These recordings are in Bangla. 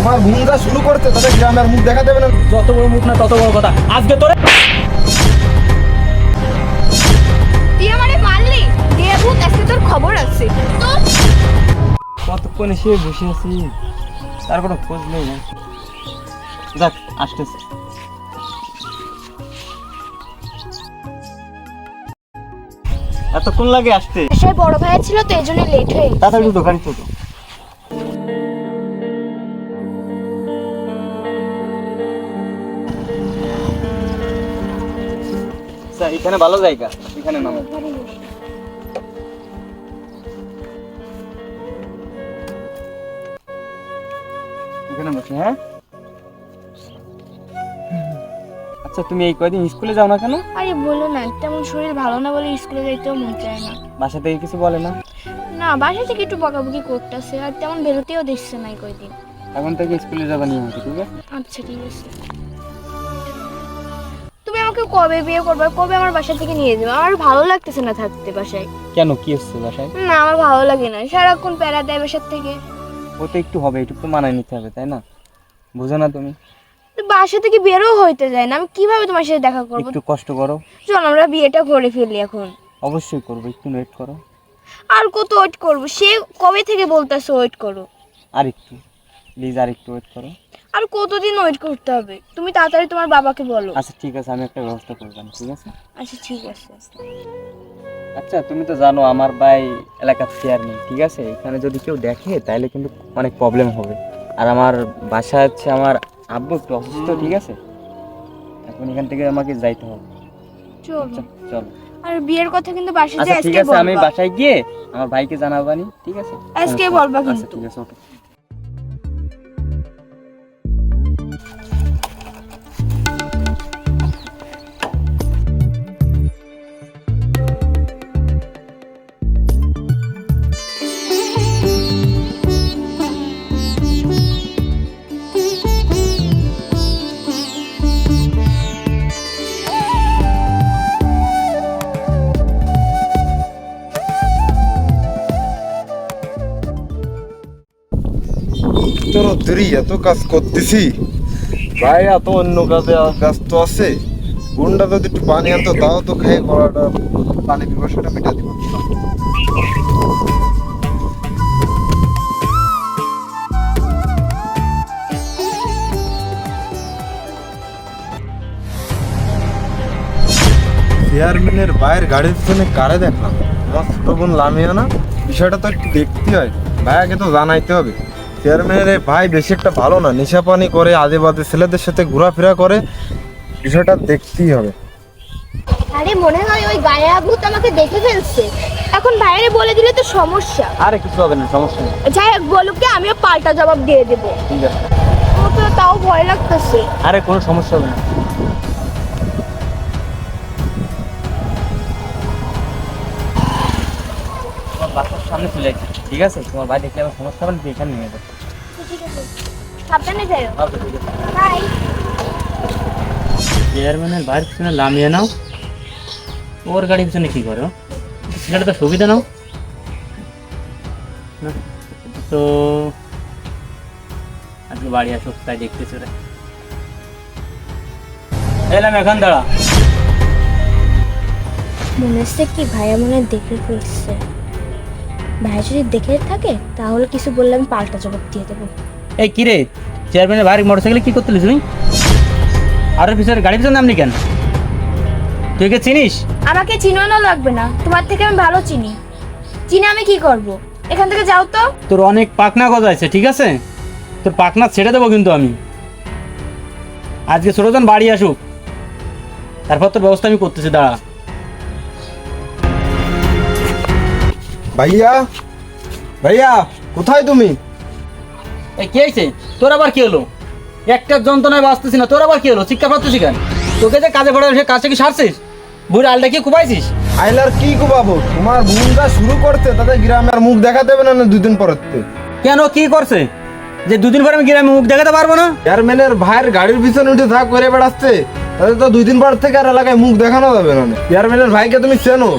তোমার ভূমিকা শুরু করতে তাদের গ্রামে আর মুখ দেখা দেবে না। যত বড় মুখ না তত বড় কথা। আজকে তোরে তুই আমারে মারলি, দেবু আজকে তোর খবর আছে। তো কতক্ষণ এসে বসে আছি, তার কোনো খোঁজ নেই না। যাক, আসতেছে। এতক্ষণ লাগে আসতে? সে বড় ভাই ছিল তো এই জন্য লেট হয়ে গেছে। তাড়াতাড়ি দোকানে তো এখানে ভালো জায়গা, এখানে নামো। এখানে বসে। হ্যাঁ, আচ্ছা তুমি এই কয়দিন স্কুলে যাও না কেন? আরে বলো না, তেমন শরীর ভালো না বলে স্কুলে যাইতেও মন চায় না। বাসা থেকে কিছু বলে না? না, বাসা থেকে একটু বকাবকি করতেছে আর তেমন বেরোতেও দিচ্ছে না এই কয়দিন। এখন থেকে স্কুলে যাবা নিয়ম আছে, ঠিক আছে? আচ্ছা ঠিক আছে। তুমি আমাকে কবে বিয়ে করবে, কবে আমার বাসা থেকে নিয়ে যাবে? আমার ভালো লাগতেছে না থাকতে বাসায়। কেন, কি হচ্ছে বাসায়? না, আমার ভালো লাগে না, সারাক্ষণ প্যারা দেয় বাসার থেকে। ও তো একটু হবে, একটু তো মানায় নিতে হবে, তাই না? বুঝো না তুমি? বাসা থেকে বেরো হইতে যায় না, আমি কিভাবে তোমার সাথে দেখা করবো? একটু কষ্ট করো। চল আমরা বিয়েটা করে ফেলি এখন। অবশ্যই করবো, একটু ওয়েট করো। আর কত ওয়েট করবো? সে কবে থেকে বলতেছে ওয়েট করো। আর একটু প্লিজ, আর একটু ওয়েট করো। আর কতদিন ওয়েট করতে হবে? তুমি তাড়াতাড়ি তোমার বাবাকে বলো। আচ্ছা ঠিক আছে, আমি একটা ব্যবস্থা করলাম, ঠিক আছে? আচ্ছা ঠিক আছে। আচ্ছা তুমি তো জানো আমার ভাই এলাকার চেয়ারম্যান, ঠিক আছে? এখানে যদি কেউ দেখে তাহলে কিন্তু অনেক প্রবলেম হবে। আর আমার বাসা হচ্ছে, আমার আব্বু একটু অসুস্থ, ঠিক আছে? এখন এখান থেকে আমাকে যাইতে হবে। চল চল। আর বিয়ের কথা কিন্তু বাসায় আচ্ছা যে ঠিক আজকে আছে, আমি বলবা। বাসায় গিয়ে আমার ভাইকে জানাবানি, ঠিক আছে? আজকে বলবা আচ্ছা কিন্তু। ঠিক আছে, ওকে। তোর দেরি এত কাজ করতেছি, ভাই এত অন্য কাজে ব্যস্ত আছে। গুন্ডা যদি একটু পানি আনতো তাও তো খেয়ে করাটা পানি পিপাসাটা মেটা দিব। চেয়ারম্যানের বাইরের গাড়ির পিছনে কারে দেখলাম? আমার ছোট বোন লামিয়া না? বিষয়টা তো একটু দেখতে হয়, ভাইয়াকে তো জানাইতে হবে। চেয়ারম্যানের ভাই বেশি একটা ভালো না, নেশা পানি করে, আজে বাজে ছেলেদের সাথে ঘোরাফেরা করে, বিষয়টা দেখতেই হবে। আরে মনে হয় ওই গায়া ভূত আমাকে দেখে ফেলছে। এখন বাইরে বলে দিলে তো সমস্যা। আরে কিছু হবে না, সমস্যা নেই। যাই হোক, বলুকে আমিও পাল্টা জবাব দিয়ে দেবো। ঠিক আছে। আমার তো তাও ভয় লাগতেছে। আরে কোনো সমস্যা হবে না। তোমার বাসার সামনে চলে যাচ্ছি, ঠিক আছে? তোমার ভাই দেখলে আমার সমস্যা হবে না, তুই এখানে নিয়ে যাবে। ঠিক আছে, সাবধানে যাও। আচ্ছা ঠিক আছে। বাই। চেয়ারম্যানের বাইরের পিছনে লামিয়ে নাও, ওর গাড়ির পিছনে কি করো? ছেলেটা তো সুবিধা নাও না তো। আজকে বাড়ি আসো, তাই দেখতেছি রে। এলাম, এখন দাঁড়া। মনে হচ্ছে কি ভাইয়া মনে হয় দেখে ফেলছে। ভাইয়া যদি দেখে থাকে তাহলে কিছু বললে আমি পাল্টা জবাব দিয়ে দেবো। এই কি রে, চেয়ারম্যানের বাইরে মোটরসাইকেলে কি করতে তুমি? আর পিছনে গাড়ির পিছনে নামনি কেন? তুই কে চিনিস? আমাকে চিনানো লাগবে না, তোমার থেকে আমি ভালো চিনি। চিনি আমি কি করব? এখান থেকে যাও তো। তোর অনেক পাকনা গজাইছে, ঠিক আছে? তোর পাকনা ছেড়ে দেবো কিন্তু আমি। আজকে ছোটজন বাড়ি আসুক, তারপর তোর ব্যবস্থা আমি করতেছি, দাঁড়া। ভাইয়া, ভাইয়া কোথায় তুমি? এই কি হয়েছে তোর? আবার কি হলো? একটা যন্ত্রণায় বাঁচতেছি না, তোর আবার কি হলো? চিৎকার করতেছি কেন? তোকে যে কাজে পড়ে সে কাজটা কি সারছিস? বুড়ি আলটা কি কুপাইছিস? আইলার কি কুবাবো? তোমার ভূমিকা শুরু করতে তাদের গ্রামে আর মুখ দেখা দেবে না দুদিন পরে। কেন, কি করছে যে দুদিন পরে আমি গ্রামে মুখ দেখাতে পারবো না? চেয়ারম্যানের ভাইয়ের গাড়ির পিছনে উঠে থাক করে বেড়াচ্ছে, তাদের তো 2 দিন পর থেকে আর এলাকায় মুখ দেখানো যাবে না। চেয়ারম্যানের ভাইকে তুমি চেনো?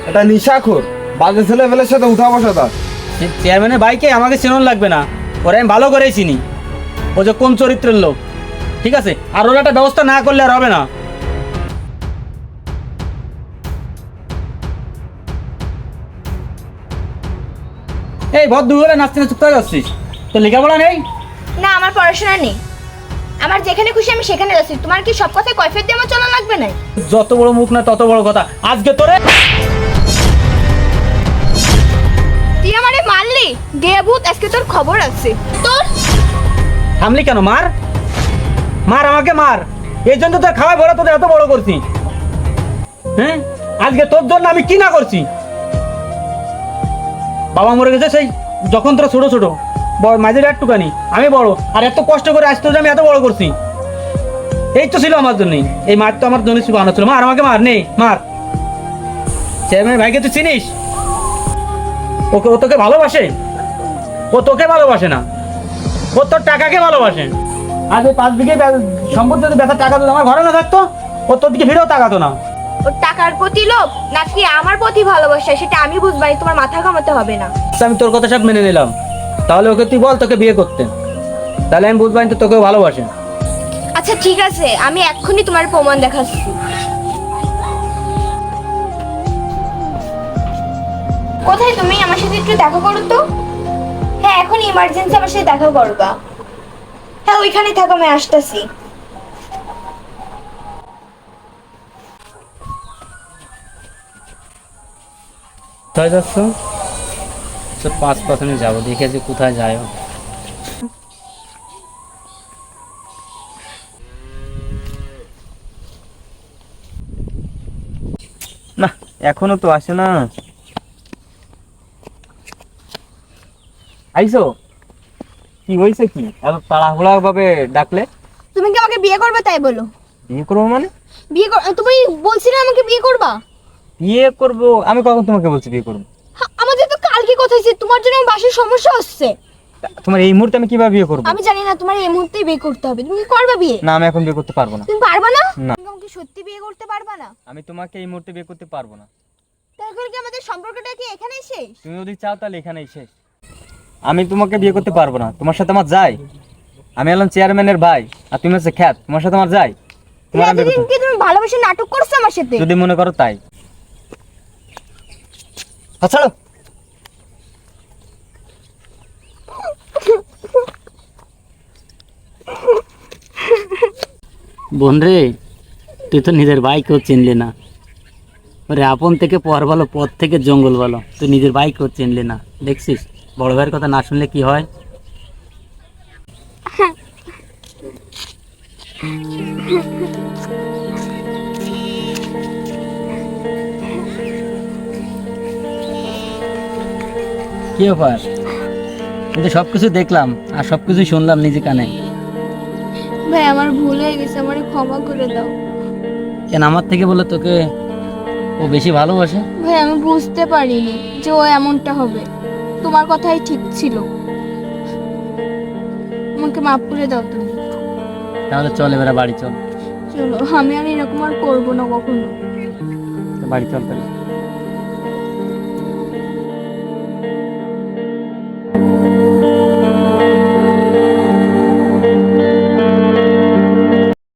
এটা নিশাখোর, বাজে ছেলে ফেলের সাথে উঠা বসা তার। চেয়ারম্যানের বাইকে আমাকে চেনন লাগবে না, ওরা আমি ভালো করেই চিনি। ও যে কোন চরিত্রের লোক, ঠিক আছে? আর ওর একটা ব্যবস্থা না করলে আর হবে না। এই ভর দুই হলে নাচতে নাচতে কোথায় যাচ্ছিস? তোর লেখাপড়া নেই? না, আমার পড়াশোনা নেই। আমার যেখানে খুশি আমি সেখানে যাচ্ছি। তোমার কি সব কথায় কৈফিয়ত দিয়ে আমার চলা লাগবে না? যত বড় মুখ না তত বড় কথা। আজকে তোরে তুই আমারে মারলি, গে ভূত, আজকে তোর খবর আছে। তোর থামলি কেন? মার মার, আমাকে মার। এই জন্য তোর খাওয়াই ভরা তোদের এত বড় করছি। হ্যাঁ, আজকে তোর জন্য আমি কি না করছি। বাবা মরে গেছে সেই যখন তোরা ছোট ছোট, বড় মাঝের একটুখানি, আমি বড়, আর এত কষ্ট করে আজ তোর আমি এত বড় করছি। এই তো ছিল আমার জন্যই, এই মার তো আমার জন্য ছিল, আনা ছিল। মার, আমাকে মার, নেই মার। চেয়ারম্যান ভাইকে তুই চিনিস? ওকে, ও তোকে ভালোবাসে? ও তোকে ভালোবাসে না, ও তোর টাকাকে ভালোবাসে। আজ ওই 5 বিঘে সম্পত্তি যদি বেচার টাকা যদি আমার ঘরে না থাকতো, ও তোর দিকে ফিরেও তাকাতো না। ওর টাকার প্রতি লোভ নাকি আমার প্রতি ভালোবাসা সেটা আমি বুঝবাই, তোমার মাথা ঘামাতে হবে না। আচ্ছা, আমি তোর কথা সব মেনে নিলাম। তাহলে ওকে তুই বল তোকে বিয়ে করতে, তাহলে আমি বুঝবাই তো তোকেও ভালোবাসে। আচ্ছা ঠিক আছে, আমি এক্ষুনি তোমার প্রমাণ দেখাচ্ছি। কোথায় তুমি? আমার সাথে একটু দেখা করো তো। হ্যাঁ, এখন ইমার্জেন্সি আমার সাথে দেখা করবা। হ্যাঁ, ওইখানে থাকো, আমি আসতেছি। কোথায় যাচ্ছ? তোর 5% যাবো, দেখে যে কোথায় যায়। না, এখনো তো আসে না। আইসো? কি হয়েছে? কি এত তাড়াহুড়া ভাবে ডাকলে? তুমি কি আমাকে বিয়ে করবে তাই বলো? বিয়ে করবো মানে? তুমি বলছিলে আমাকে বিয়ে করবা। বিয়ে করবো? আমি কখন তোমাকে বলছি বিয়ে করবো? আমাদের তো কালকে কথা হয়েছে, তোমার জন্য আমার বাসায় সমস্যা হচ্ছে। তোমার এই মুহূর্তে আমি কিভাবে বিয়ে করবো? আমি জানি না, তোমার এই মুহূর্তেই বিয়ে করতে হবে। তুমি কি করবে বিয়ে? না, আমি এখন বিয়ে করতে পারবো না। তুমি পারবা না? না। তুমি আমাকে সত্যি বিয়ে করতে পারবা না? আমি তোমাকে এই মুহূর্তে বিয়ে করতে পারবো না। তাহলে কি আমাদের সম্পর্কটা কি এখানেই শেষ? তুমি যদি চাও তাহলে এখানেই শেষ। আমি তোমাকে বিয়ে করতে পারবো না। তোমার সাথে আমার যাই? আমি হলাম চেয়ারম্যানের ভাই আর তুমি হচ্ছে খ্যাত, তোমার সাথে আমার যাই? তোমার আমি বিয়ে এতদিন করতে- কি তুমি ভালোবাসে নাটক করছো আমার সাথে? যদি মনে করো তাই। ছাড়ো। বোন রে, তুই তো নিজের ভাইকেও চিনলি না। ওরে আপন থেকে পর ভালো, পথ থেকে জঙ্গল ভালো। তুই নিজের ভাইকেও চিনলি না। দেখছিস বড় ভাইয়ের কথা না শুনলে কি হয়। কি ব্যাপার? কিন্তু সবকিছু দেখলাম আর সবকিছু শুনলাম নিজে কানে। ভাই, আমার ভুল হয়ে গেছে, আমারে ক্ষমা করে দাও। কেন আমার থেকে বলে তোকে ও বেশি ভালোবাসে? ভাই, আমি বুঝতে পারিনি যে ও এমনটা হবে। তোমার কথাই ঠিক ছিল। আমাকে মাফ করে দাও তুমি। তাহলে চল এবারে বাড়ি চল। চলো, আমি আর এরকম আর করবো না কখনো। বাড়ি চল তাহলে।